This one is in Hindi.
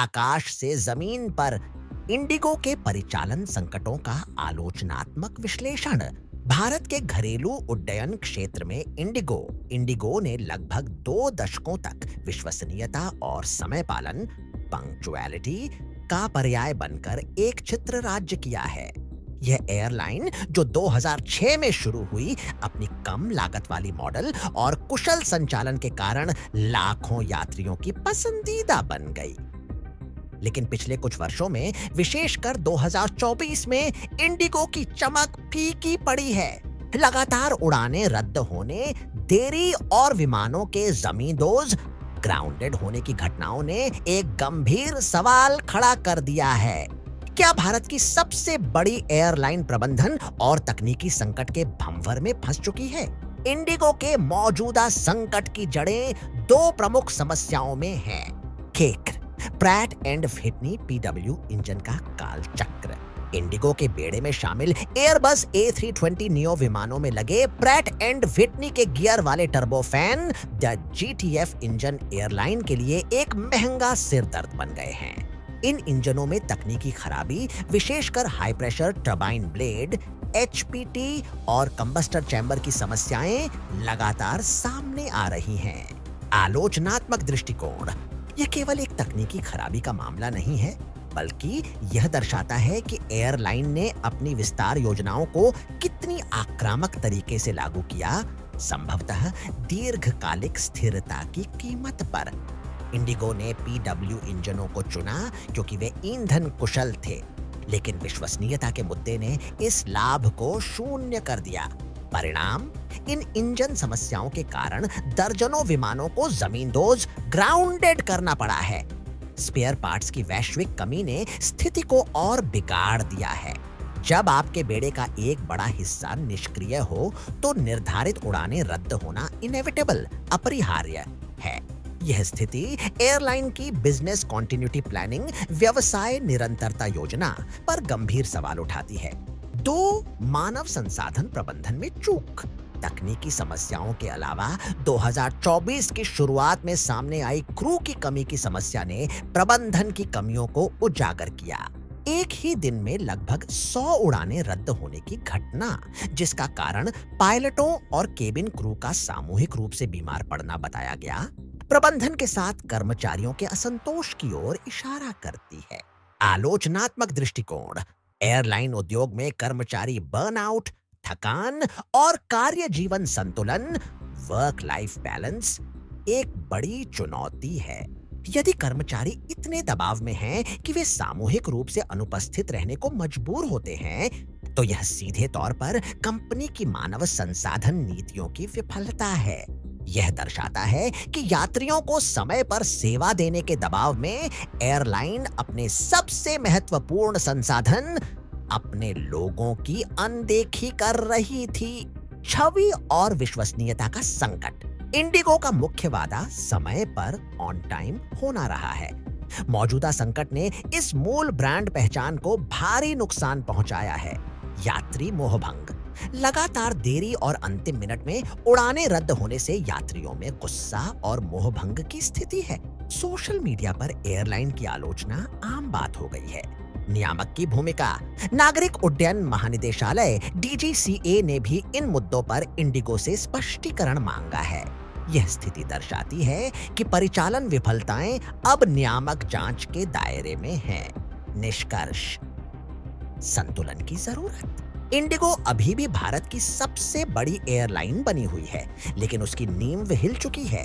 आकाश से जमीन पर इंडिगो के परिचालन संकटों का आलोचनात्मक विश्लेषण। भारत के घरेलू उड्डयन क्षेत्र में इंडिगो ने लगभग 2 दशकों तक विश्वसनीयता और समय पालन पंक्चुअलिटी का पर्याय बनकर एक छत्र राज्य किया है। यह एयरलाइन जो 2006 में शुरू हुई, अपनी कम लागत वाली मॉडल और कुशल संचालन के कारण लाखों यात्रियों की पसंदीदा बन गई। लेकिन पिछले कुछ वर्षों में, विशेषकर 2024 में, इंडिगो की चमक फीकी पड़ी है। लगातार उड़ानें रद्द होने, देरी और विमानों के जमींदोज ग्राउंडेड होने की घटनाओं ने एक गंभीर सवाल खड़ा कर दिया है। क्या भारत की सबसे बड़ी एयरलाइन प्रबंधन और तकनीकी संकट के भंवर में फंस चुकी है? इंडिगो के मौजूदा संकट की जड़ें 2 प्रमुख समस्याओं में हैं। Cake Pratt and Whitney PW engine का काल चक्र। इंडिगो के बेड़े में शामिल एयरबस A320 नियो विमानों में लगे प्रैट एंड व्हिटनी के गियर वाले turbofan the GTF engine airline के लिए एक महंगा सिरदर्द बन गए हैं। इन इंजनों में तकनीकी खराबी, विशेषकर high pressure turbine blade HPT और कंबस्टर चैम्बर की समस्याएं लगातार सामने आ रही हैं। आलोचनात्मक दृष्टिकोण। यह केवल एक तकनीकी खराबी का मामला नहीं है, बल्कि यह दर्शाता है कि एयरलाइन ने अपनी विस्तार योजनाओं को कितनी आक्रामक तरीके से लागू किया, संभवतः दीर्घकालिक स्थिरता की कीमत पर। इंडिगो ने PW इंजनों को चुना क्योंकि वे ईंधन कुशल थे, लेकिन विश्वसनीयता के मुद्दे ने इस लाभ को शून्य कर दिया। परिणाम, इन इंजन समस्याओं के कारण दर्जनों विमानों को जमींदोज ग्राउंडेड करना पड़ा है। स्पेयर पार्ट्स की वैश्विक कमी ने स्थिति को और बिगाड़ दिया है। जब आपके बेड़े का एक बड़ा हिस्सा निष्क्रिय हो, तो निर्धारित उड़ानें रद्द होना इनएविटेबल, अपरिहार्य है। यह स्थिति एयरलाइन की बिजनेस कॉन्टिन्यूटी प्लानिंग, व्यवसाय निरंतरता योजना पर गंभीर सवाल उठाती है। 2, मानव संसाधन प्रबंधन में चूक। तकनीकी समस्याओं के अलावा 2024 की शुरुआत में सामने आई क्रू की कमी की समस्या ने प्रबंधन की कमियों को उजागर किया। एक ही दिन में लगभग 100 उड़ानें रद्द होने की घटना, जिसका कारण पायलटों और केबिन क्रू का सामूहिक रूप से बीमार पड़ना बताया गया, प्रबंधन के साथ कर्मचारियों के असंतोष की ओर इशारा करती है। आलोचनात्मक दृष्टिकोण। एयरलाइन उद्योग में कर्मचारी बर्नआउट, थकान और कार्य जीवन संतुलन, वर्क लाइफ बैलेंस एक बड़ी चुनौती है। यदि कर्मचारी इतने दबाव में हैं कि वे सामूहिक रूप से अनुपस्थित रहने को मजबूर होते हैं, तो यह सीधे तौर पर कंपनी की मानव संसाधन नीतियों की विफलता है। यह दर्शाता है कि यात्रियों को समय पर सेवा देने के दबाव में एयरलाइन अपने सबसे महत्वपूर्ण संसाधन, अपने लोगों की अनदेखी कर रही थी। छवि और विश्वसनीयता का संकट। इंडिगो का मुख्य वादा समय पर ऑन टाइम होना रहा है। मौजूदा संकट ने इस मूल ब्रांड पहचान को भारी नुकसान पहुंचाया है। यात्री मोहभंग। लगातार देरी और अंतिम मिनट में उड़ानें रद्द होने से यात्रियों में गुस्सा और मोहभंग की स्थिति है। सोशल मीडिया पर एयरलाइन की आलोचना आम बात हो गई है। नियामक की भूमिका। नागरिक उड्डयन महानिदेशालय DGCA ने भी इन मुद्दों पर इंडिगो से स्पष्टीकरण मांगा है। यह स्थिति दर्शाती है कि परिचालन विफलताएं अब नियामक जांच के दायरे में हैं। निष्कर्ष, संतुलन की जरूरत। इंडिगो अभी भी भारत की सबसे बड़ी एयरलाइन बनी हुई है, लेकिन उसकी नींव हिल चुकी है।